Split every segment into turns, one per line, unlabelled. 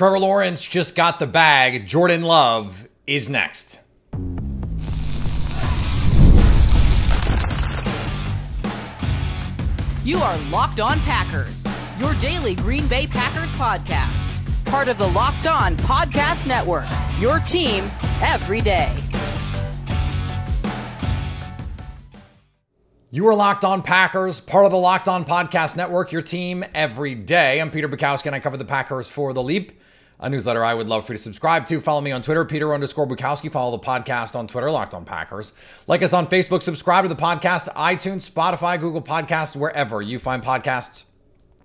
Trevor Lawrence just got the bag. Jordan Love is next.
You are Locked On Packers, your daily Green Bay Packers podcast. Part of the Locked On Podcast Network, your team every day.
You are Locked On Packers, part of the Locked On Podcast Network, your team every day. I'm Peter Bukowski, and I cover the Packers for The Leap, a newsletter I would love for you to subscribe to. Follow me on Twitter, Peter_Bukowski. Follow the podcast on Twitter, Locked On Packers. Like us on Facebook. Subscribe to the podcast, iTunes, Spotify, Google Podcasts, wherever you find podcasts.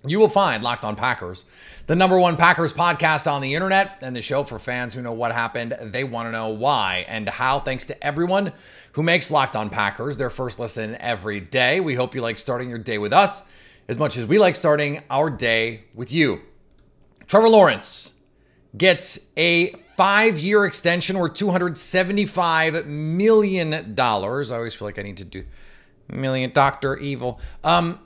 You will find Locked On Packers, the #1 Packers podcast on the internet, and the show for fans who know what happened. They want to know why and how. Thanks to everyone who makes Locked On Packers their first listen every day. We hope you like starting your day with us as much as we like starting our day with you. Trevor Lawrence gets a 5-year extension worth $275 million. I always feel like I need to do million Dr. Evil. A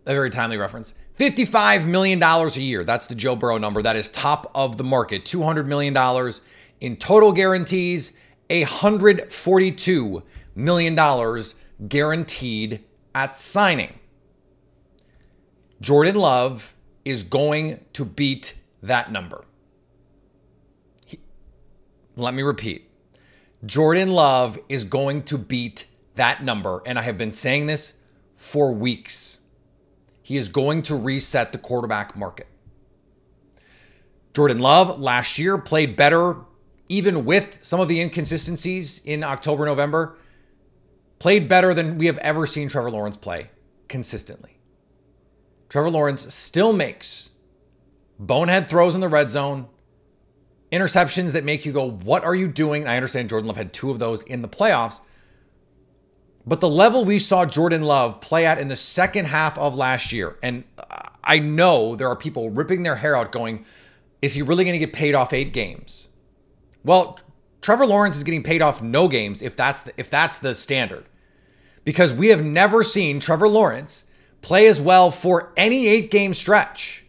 very timely reference. $55 million a year. That's the Joe Burrow number. That is top of the market. $200 million in total guarantees. $142 million guaranteed at signing. Jordan Love is going to beat that number. Let me repeat. Jordan Love is going to beat that number. And I have been saying this for weeks. He is going to reset the quarterback market. Jordan Love last year played better, even with some of the inconsistencies in October, November. Played better than we have ever seen Trevor Lawrence play consistently. Trevor Lawrence still makes bonehead throws in the red zone, interceptions that make you go, what are you doing? I understand Jordan Love had 2 of those in the playoffs. But the level we saw Jordan Love play at in the second half of last year, and I know there are people ripping their hair out going, is he really going to get paid off 8 games? Well, Trevor Lawrence is getting paid off no games if that's the standard. Because we have never seen Trevor Lawrence play as well for any 8-game stretch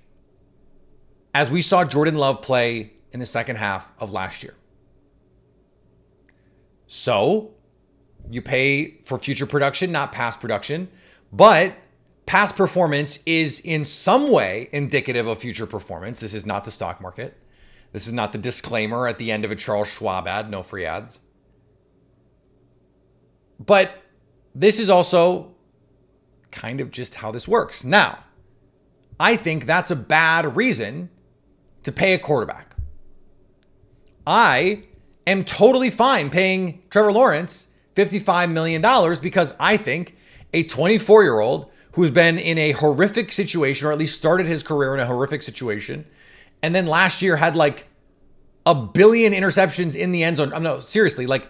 as we saw Jordan Love play in the second half of last year. So you pay for future production, not past production, but past performance is in some way indicative of future performance. This is not the stock market. This is not the disclaimer at the end of a Charles Schwab ad, no free ads. But this is also kind of just how this works. Now, I think that's a bad reason to pay a quarterback. I am totally fine paying Trevor Lawrence $55 million because I think a 24-year-old who's been in a horrific situation, or at least started his career in a horrific situation, and then last year had like 1 billion interceptions in the end zone. No, seriously, like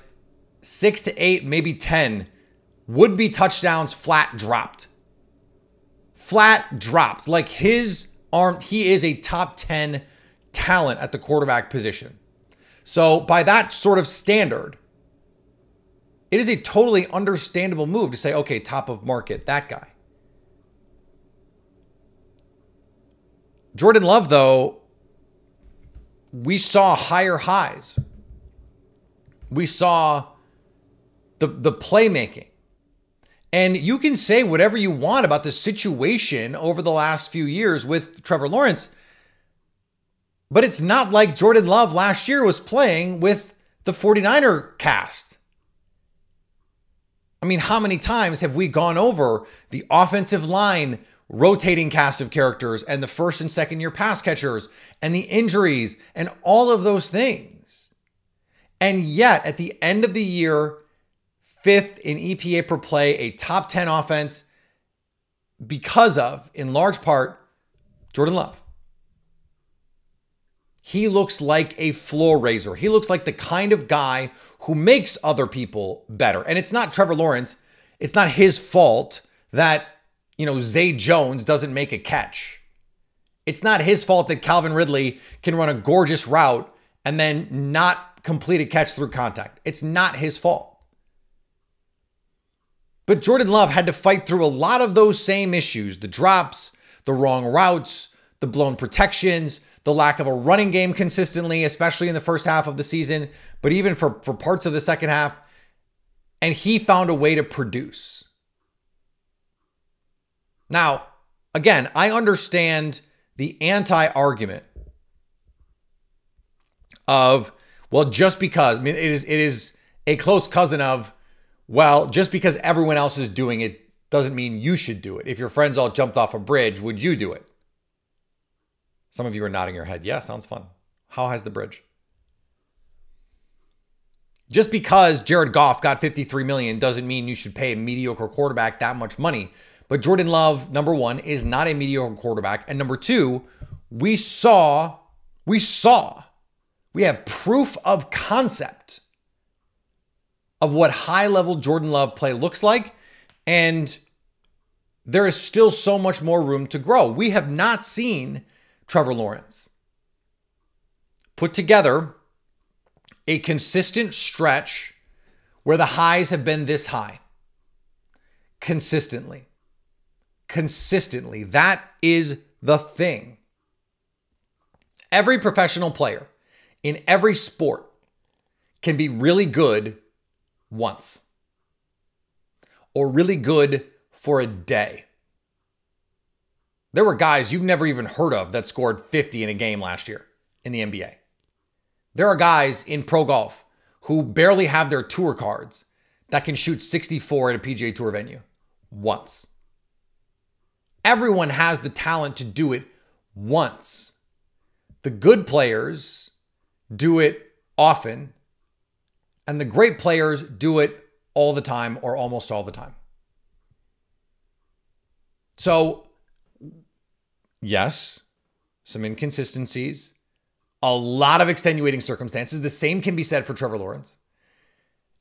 6 to 8, maybe 10 would-be touchdowns flat dropped. Flat dropped. Like his arm, he is a top 10 talent at the quarterback position. So by that sort of standard, it is a totally understandable move to say, okay, top of market, that guy. Jordan Love, though, we saw higher highs. We saw the playmaking. And you can say whatever you want about the situation over the last few years with Trevor Lawrence, but it's not like Jordan Love last year was playing with the 49er cast. I mean, how many times have we gone over the offensive line rotating cast of characters and the first and second year pass catchers and the injuries and all of those things? And yet, at the end of the year, 5th in EPA per play, a top 10 offense because of, in large part, Jordan Love. He looks like a floor raiser. He looks like the kind of guy who makes other people better. And it's not Trevor Lawrence. It's not his fault that, Zay Jones doesn't make a catch. It's not his fault that Calvin Ridley can run a gorgeous route and then not complete a catch through contact. It's not his fault. But Jordan Love had to fight through a lot of those same issues, the drops, the wrong routes, the blown protections, the lack of a running game consistently, especially in the first half of the season, but even for parts of the second half. And he found a way to produce. Now, again, I understand the anti-argument of, well, just because, I mean, it is a close cousin of, well, just because everyone else is doing it doesn't mean you should do it. If your friends all jumped off a bridge, would you do it? Some of you are nodding your head. Yeah, sounds fun. How high's the bridge? Just because Jared Goff got $53 million doesn't mean you should pay a mediocre quarterback that much money. But Jordan Love, number one, is not a mediocre quarterback. And number two, we have proof of concept of what high-level Jordan Love play looks like. And there is still so much more room to grow. We have not seen Trevor Lawrence put together a consistent stretch where the highs have been this high. Consistently. That is the thing. Every professional player in every sport can be really good once. Or really good for a day. There were guys you've never even heard of that scored 50 in a game last year in the NBA. There are guys in pro golf who barely have their tour cards that can shoot 64 at a PGA Tour venue once. Everyone has the talent to do it once. The good players do it often, and the great players do it all the time or almost all the time. So, yes, some inconsistencies, a lot of extenuating circumstances. The same can be said for Trevor Lawrence.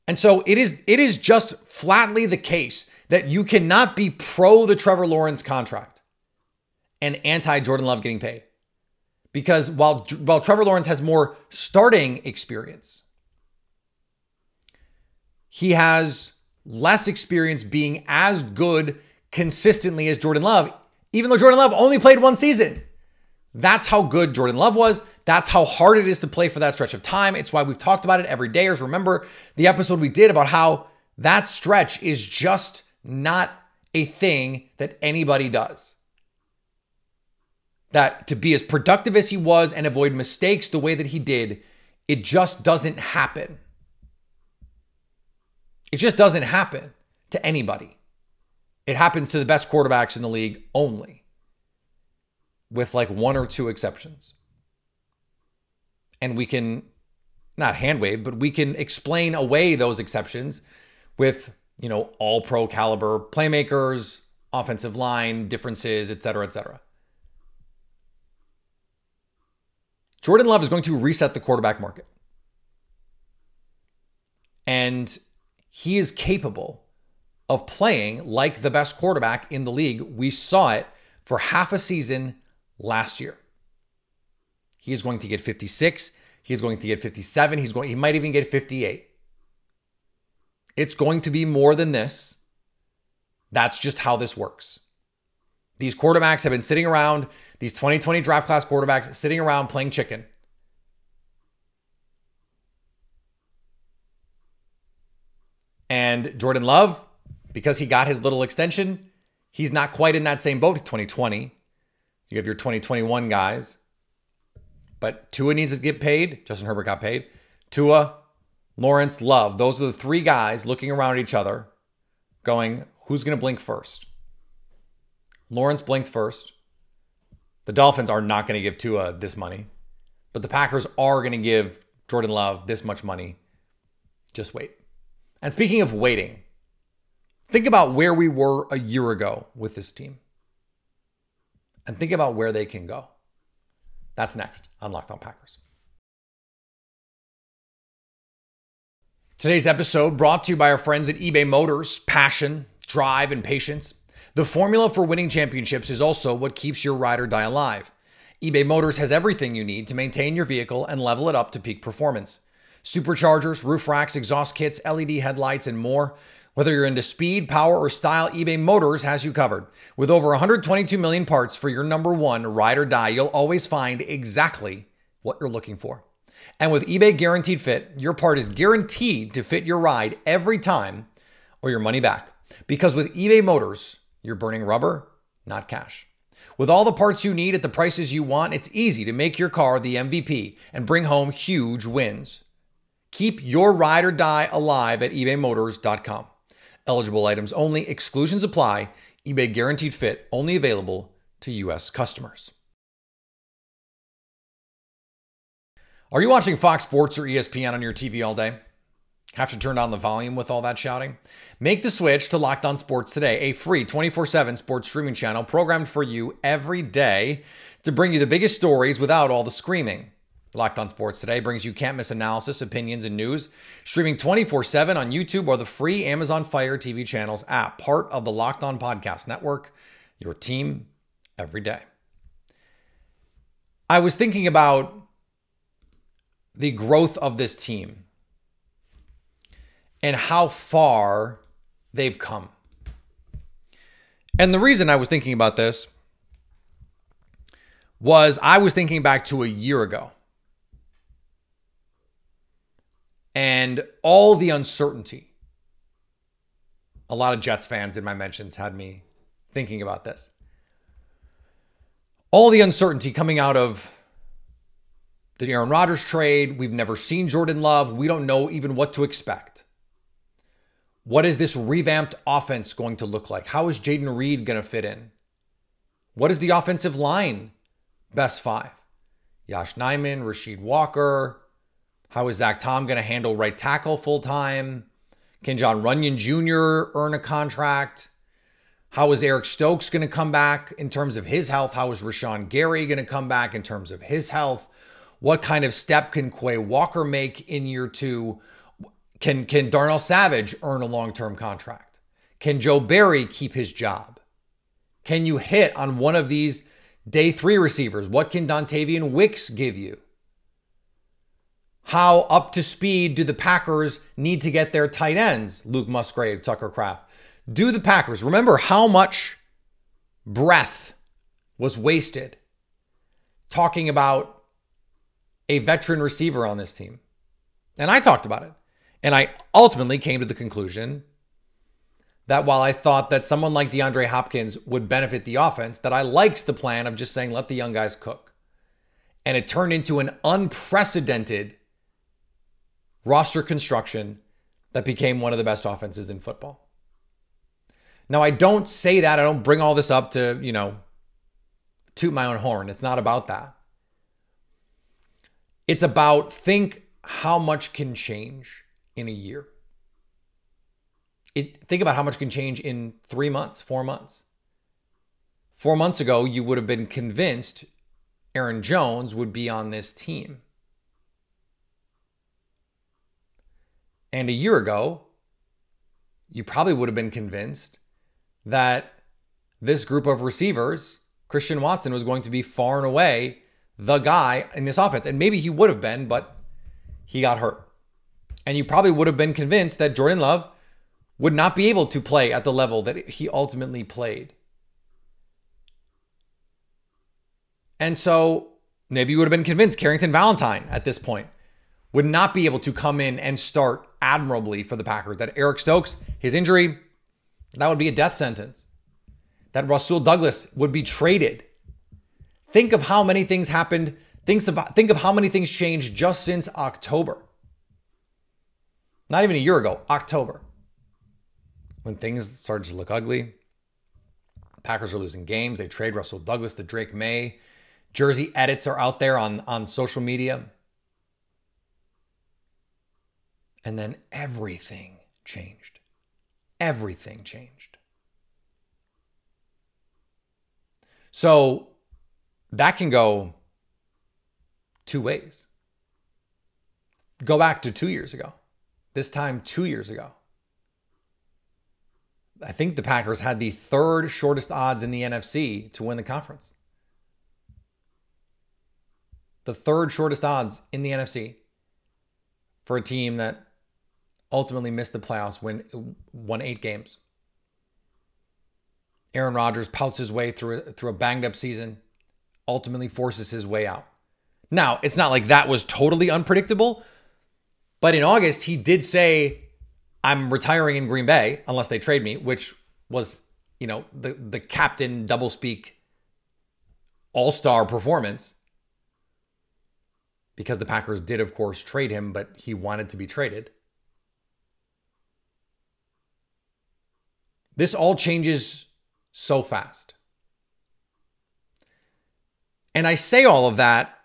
And so it is just flatly the case that you cannot be pro the Trevor Lawrence contract and anti Jordan Love getting paid. Because while Trevor Lawrence has more starting experience, he has less experience being as good consistently as Jordan Love, even though Jordan Love only played one season. That's how good Jordan Love was. That's how hard it is to play for that stretch of time. It's why we've talked about it every day. Remember the episode we did about how that stretch is just not a thing that anybody does. That to be as productive as he was and avoid mistakes the way that he did, it just doesn't happen. It just doesn't happen to anybody. It happens to the best quarterbacks in the league only, with like one or two exceptions. And we can, not hand wave, but we can explain away those exceptions with, all pro caliber playmakers, offensive line differences, et cetera, et cetera. Jordan Love is going to reset the quarterback market. And he is capable of playing like the best quarterback in the league. We saw it for half a season last year. He is going to get 56. He is going to get 57. He might even get 58. It's going to be more than this. That's just how this works. These quarterbacks have been sitting around, these 2020 draft class quarterbacks sitting around playing chicken. And Jordan Love, because he got his little extension, he's not quite in that same boat. 2020. You have your 2021 guys. But Tua needs to get paid. Justin Herbert got paid. Tua, Lawrence, Love. Those are the three guys looking around at each other going, who's going to blink first? Lawrence blinked first. The Dolphins are not going to give Tua this money. But the Packers are going to give Jordan Love this much money. Just wait. And speaking of waiting, think about where we were a year ago with this team. And think about where they can go. That's next on Locked On Packers. Today's episode brought to you by our friends at eBay Motors. Passion, drive, and patience. The formula for winning championships is also what keeps your ride or die alive. eBay Motors has everything you need to maintain your vehicle and level it up to peak performance. Superchargers, roof racks, exhaust kits, LED headlights, and more. Whether you're into speed, power, or style, eBay Motors has you covered. With over 122 million parts for your number one ride or die, you'll always find exactly what you're looking for. And with eBay Guaranteed Fit, your part is guaranteed to fit your ride every time or your money back. Because with eBay Motors, you're burning rubber, not cash. With all the parts you need at the prices you want, it's easy to make your car the MVP and bring home huge wins. Keep your ride or die alive at ebaymotors.com. Eligible items only. Exclusions apply. eBay Guaranteed Fit only available to U.S. customers. Are you watching Fox Sports or ESPN on your TV all day? Have to turn down the volume with all that shouting? Make the switch to Locked On Sports today, a free 24/7 sports streaming channel programmed for you every day to bring you the biggest stories without all the screaming. Locked On Sports Today brings you can't-miss analysis, opinions, and news, streaming 24/7 on YouTube or the free Amazon Fire TV channels app, part of the Locked On Podcast Network, your team every day. I was thinking about the growth of this team and how far they've come. And the reason I was thinking about this was I was thinking back to a year ago. And all the uncertainty. A lot of Jets fans in my mentions had me thinking about this. All the uncertainty coming out of the Aaron Rodgers trade. We've never seen Jordan Love. We don't know even what to expect. What is this revamped offense going to look like? How is Jaden Reed going to fit in? What is the offensive line best five? Yosh Nijman, Rasheed Walker. How is Zach Tom going to handle right tackle full time? Can John Runyon Jr. earn a contract? How is Eric Stokes going to come back in terms of his health? How is Rashawn Gary going to come back in terms of his health? What kind of step can Quay Walker make in year two? Can Darnell Savage earn a long-term contract? Can Joe Barry keep his job? Can you hit on one of these day three receivers? What can Dontavian Wicks give you? How up to speed do the Packers need to get their tight ends? Luke Musgrave, Tucker Kraft. Do the Packers remember how much breath was wasted talking about a veteran receiver on this team? And I talked about it. And I ultimately came to the conclusion that while I thought that someone like DeAndre Hopkins would benefit the offense, that I liked the plan of just saying, let the young guys cook. And it turned into an unprecedented roster construction that became one of the best offenses in football. Now, I don't say that. I don't bring all this up to, toot my own horn. It's not about that. It's about think how much can change in a year. Think about how much can change in 3 months, 4 months. 4 months ago, you would have been convinced Aaron Jones would be on this team. And a year ago, you probably would have been convinced that this group of receivers, Christian Watson, was going to be far and away the guy in this offense. And maybe he would have been, but he got hurt. And you probably would have been convinced that Jordan Love would not be able to play at the level that he ultimately played. And so maybe you would have been convinced Carrington Valentine at this point would not be able to come in and start admirably for the Packers. That Eric Stokes, his injury, that would be a death sentence. That Rasul Douglas would be traded. Think of how many things happened. Think of how many things changed just since October. Not even a year ago, October. When things started to look ugly. Packers are losing games. They trade Rasul Douglas, the Drake May. Jersey edits are out there on social media. And then everything changed. Everything changed. So that can go two ways. Go back to 2 years ago. This time 2 years ago. I think the Packers had the third shortest odds in the NFC to win the conference. The third shortest odds in the NFC for a team that ultimately missed the playoffs, won 8 games. Aaron Rodgers pouts his way through a banged up season, ultimately forces his way out. Now, it's not like that was totally unpredictable, but in August, he did say, I'm retiring in Green Bay unless they trade me, which was, the captain doublespeak all-star performance, because the Packers did, of course, trade him, but he wanted to be traded. This all changes so fast. And I say all of that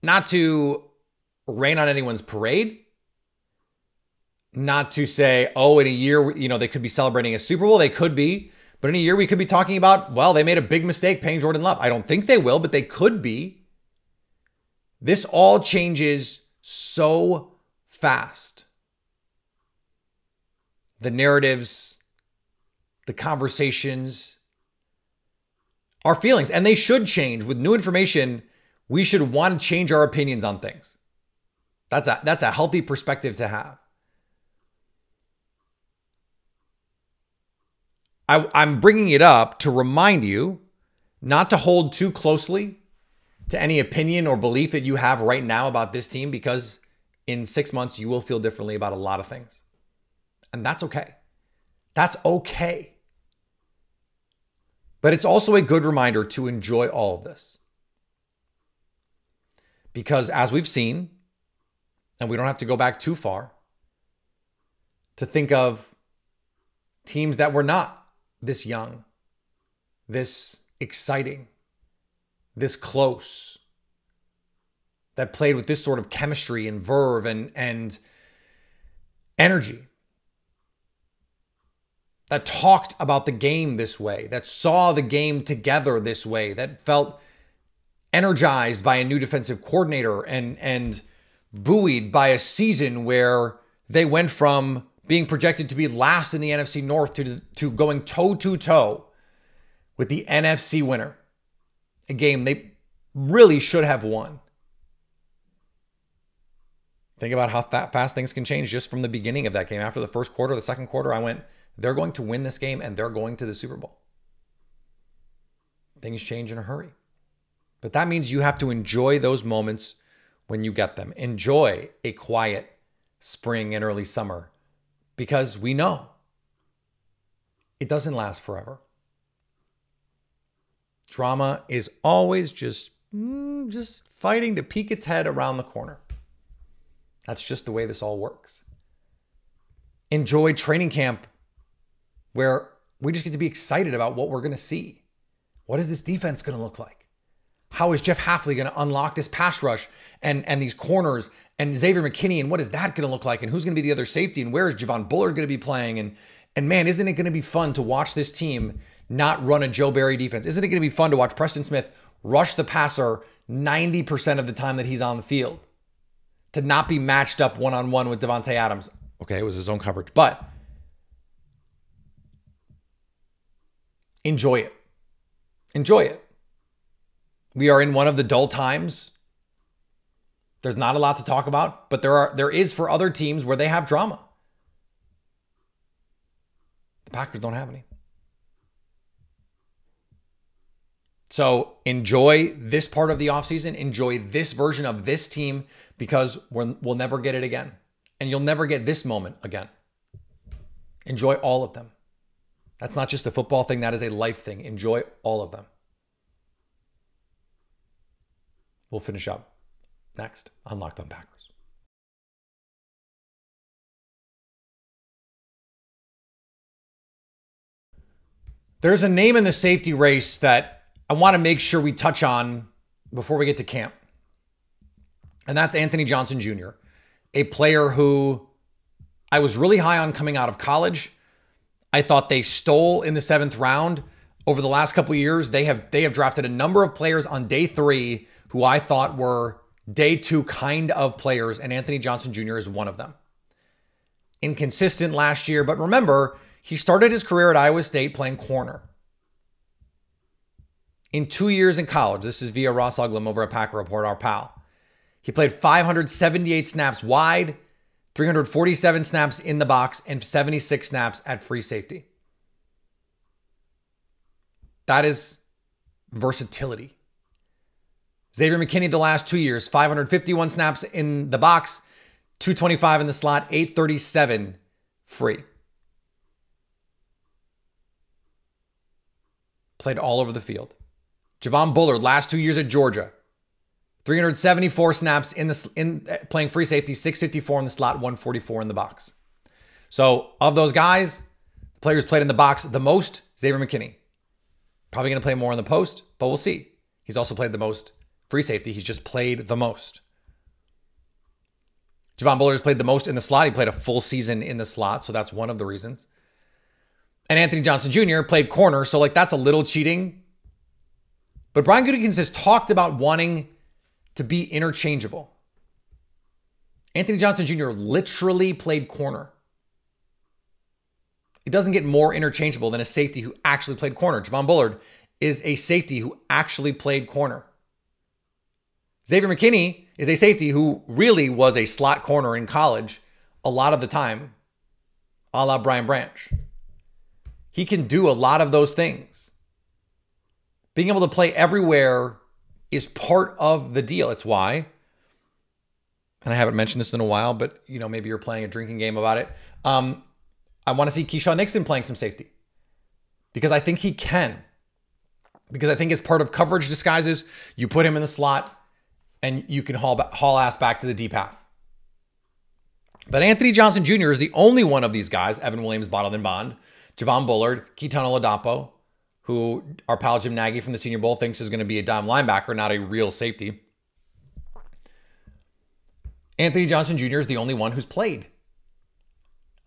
not to rain on anyone's parade, not to say, oh, in a year, they could be celebrating a Super Bowl. They could be. But in a year, we could be talking about, well, they made a big mistake paying Jordan Love. I don't think they will, but they could be. This all changes so fast. The narratives, the conversations, our feelings, and they should change. With new information, we should want to change our opinions on things. That's a healthy perspective to have. I'm bringing it up to remind you not to hold too closely to any opinion or belief that you have right now about this team, because in 6 months, you will feel differently about a lot of things. And that's okay. That's okay. But it's also a good reminder to enjoy all of this. Because as we've seen, and we don't have to go back too far to think of teams that were not this young, this exciting, this close, that played with this sort of chemistry and verve and energy, that talked about the game this way, that saw the game together this way, that felt energized by a new defensive coordinator and buoyed by a season where they went from being projected to be last in the NFC North to going toe-to-toe with the NFC winner. A game they really should have won. Think about how fast things can change just from the beginning of that game. After the first quarter, the second quarter, I went, they're going to win this game and they're going to the Super Bowl. Things change in a hurry. But that means you have to enjoy those moments when you get them. Enjoy a quiet spring and early summer, because we know it doesn't last forever. Drama is always just fighting to peek its head around the corner. That's just the way this all works. Enjoy training camp, where we just get to be excited about what we're going to see. What is this defense going to look like? How is Jeff Hafley going to unlock this pass rush and these corners and Xavier McKinney, and what is that going to look like? And who's going to be the other safety? And where is Javon Bullard going to be playing? And man, isn't it going to be fun to watch this team not run a Joe Barry defense? Isn't it going to be fun to watch Preston Smith rush the passer 90% of the time that he's on the field? To not be matched up one-on-one with Devontae Adams. Okay, it was his own coverage, but enjoy it. Enjoy it. We are in one of the dull times. There's not a lot to talk about, but there is for other teams where they have drama. The Packers don't have any. So enjoy this part of the offseason. Enjoy this version of this team, because we'll never get it again. And you'll never get this moment again. Enjoy all of them. That's not just a football thing. That is a life thing. Enjoy all of them. We'll finish up next on Locked On Packers. There's a name in the safety race that I want to make sure we touch on before we get to camp. And that's Anthony Johnson Jr., a player who I was really high on coming out of college. I thought they stole in the 7th round. Over the last couple of years, they have drafted a number of players on day 3 who I thought were day 2 kind of players, and Anthony Johnson Jr. is one of them. Inconsistent last year, but remember, he started his career at Iowa State playing corner. In 2 years in college, this is via Ross Uglum over at Packer Report, our pal, he played 578 snaps wide, 347 snaps in the box, and 76 snaps at free safety. That is versatility. Xavier McKinney the last 2 years, 551 snaps in the box, 225 in the slot, 837 free. Played all over the field. Javon Bullard, last 2 years at Georgia, 374 snaps in playing free safety, 654 in the slot, 144 in the box. So of those guys, the players played in the box the most, Xavier McKinney. Probably going to play more in the post, but we'll see. He's also played the most free safety. He's just played the most. Javon Bullard has played the most in the slot. He played a full season in the slot, so that's one of the reasons. And Anthony Johnson Jr. played corner, so like that's a little cheating. But Brian Gutekunst has talked about wanting to be interchangeable. Anthony Johnson Jr. literally played corner. It doesn't get more interchangeable than a safety who actually played corner. Javon Bullard is a safety who actually played corner. Xavier McKinney is a safety who really was a slot corner in college a lot of the time, a la Brian Branch. He can do a lot of those things. Being able to play everywhere is part of the deal. It's why, and I haven't mentioned this in a while, but maybe you're playing a drinking game about it. I want to see Keyshawn Nixon playing some safety because I think he can. Because I think as part of coverage disguises, you put him in the slot and you can haul ass back to the deep half. But Anthony Johnson Jr. is the only one of these guys, Evan Williams, Bottled and Bond, Javon Bullard, Keaton Oladapo, who our pal Jim Nagy from the Senior Bowl thinks is going to be a dime linebacker, not a real safety. Anthony Johnson Jr. is the only one who's played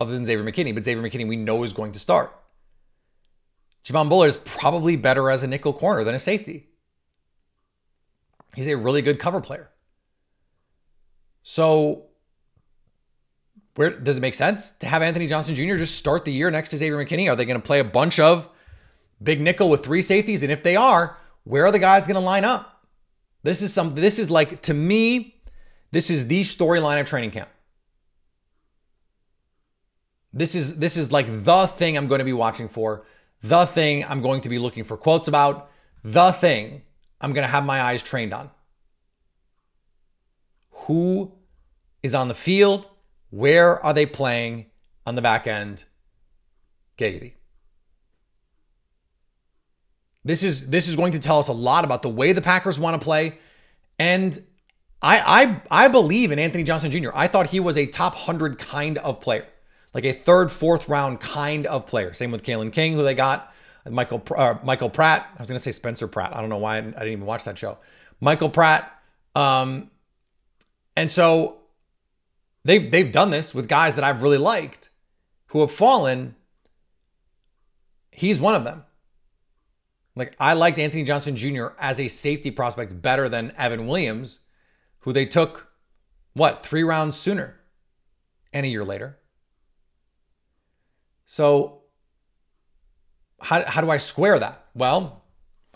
other than Xavier McKinney, but Xavier McKinney we know is going to start. Javon Bullard is probably better as a nickel corner than a safety. He's a really good cover player. So where does it make sense to have Anthony Johnson Jr. just start the year next to Xavier McKinney? Are they going to play a bunch of big nickel with three safeties? And if they are, where are the guys going to line up? This is like, to me, this is the storyline of training camp. This is like the thing I'm going to be watching for, the thing I'm going to be looking for quotes about, the thing I'm going to have my eyes trained on. Who is on the field? Where are they playing on the back end? Giggity. This is going to tell us a lot about the way the Packers want to play. And I believe in Anthony Johnson Jr. I thought he was a top 100 kind of player. Like a third, fourth round kind of player. Same with Kalen King, who they got. Michael Pratt. I was going to say Spencer Pratt. I don't know why I didn't even watch that show. Michael Pratt. And so they've done this with guys that I've really liked who have fallen. He's one of them. Like, I liked Anthony Johnson Jr. as a safety prospect better than Evan Williams, who they took, 3 rounds sooner and a year later. So how do I square that? Well,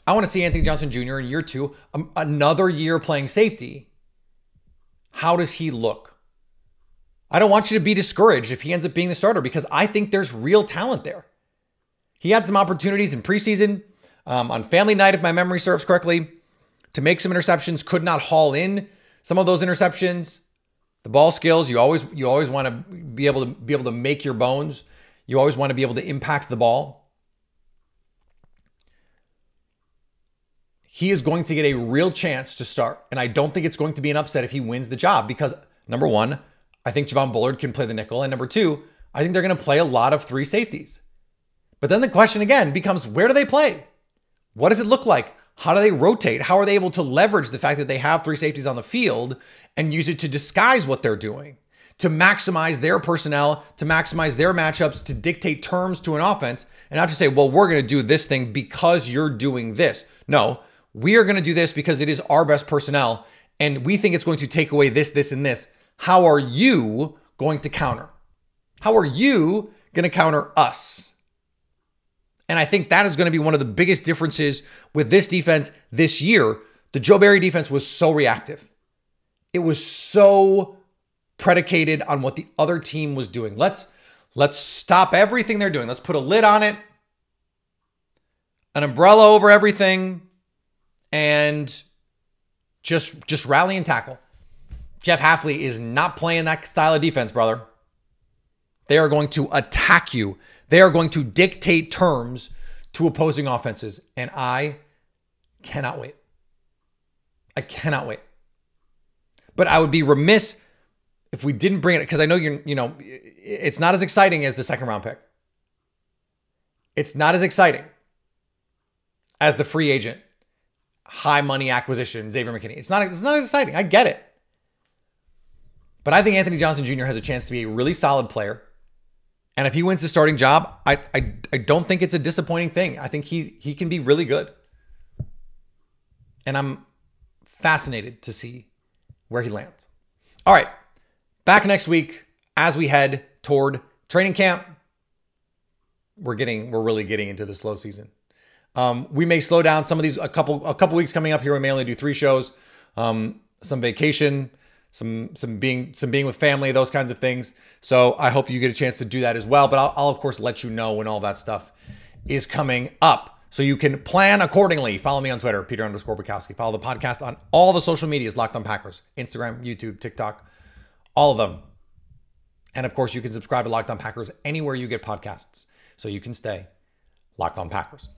I want to see Anthony Johnson Jr. in year 2, another year playing safety. How does he look? I don't want you to be discouraged if he ends up being the starter because I think there's real talent there. He had some opportunities in preseason, on family night, if my memory serves correctly, to make some interceptions, could not haul in some of those interceptions. The ball skills, you always want to be able to make your bones. You always want to be able to impact the ball. He is going to get a real chance to start. And I don't think it's going to be an upset if he wins the job because, number one, I think Javon Bullard can play the nickel. And number two, I think they're going to play a lot of 3 safeties. But then the question again becomes, where do they play? What does it look like? How do they rotate? How are they able to leverage the fact that they have 3 safeties on the field and use it to disguise what they're doing, to maximize their personnel, to maximize their matchups, to dictate terms to an offense, and not just say, well, we're going to do this thing because you're doing this. No, we are going to do this because it is our best personnel, and we think it's going to take away this, this, and this. How are you going to counter? How are you going to counter us? And I think that is going to be one of the biggest differences with this defense this year. The Joe Barry defense was so reactive. It was so predicated on what the other team was doing. Let's stop everything they're doing. Let's put a lid on it, an umbrella over everything, and just rally and tackle. Jeff Hafley is not playing that style of defense, brother. They are going to attack you. They are going to dictate terms to opposing offenses. And I cannot wait. I cannot wait. But I would be remiss if we didn't bring it, because I know it's not as exciting as the second round pick. It's not as exciting as the free agent, high money acquisition, Xavier McKinney. It's not as exciting. I get it. But I think Anthony Johnson Jr. has a chance to be a really solid player. And if he wins the starting job, I don't think it's a disappointing thing. I think he can be really good. And I'm fascinated to see where he lands. All right. Back next week as we head toward training camp. We're really getting into the slow season. We may slow down some of these a couple weeks coming up here. We may only do 3 shows, some vacation, some being with family, those kinds of things. So I hope you get a chance to do that as well. But I'll of course let you know when all that stuff is coming up, so you can plan accordingly. Follow me on Twitter, Peter_Bukowski. Follow the podcast on all the social medias, Locked On Packers, Instagram, YouTube, TikTok, all of them. And of course, you can subscribe to Locked On Packers anywhere you get podcasts, so you can stay Locked On Packers.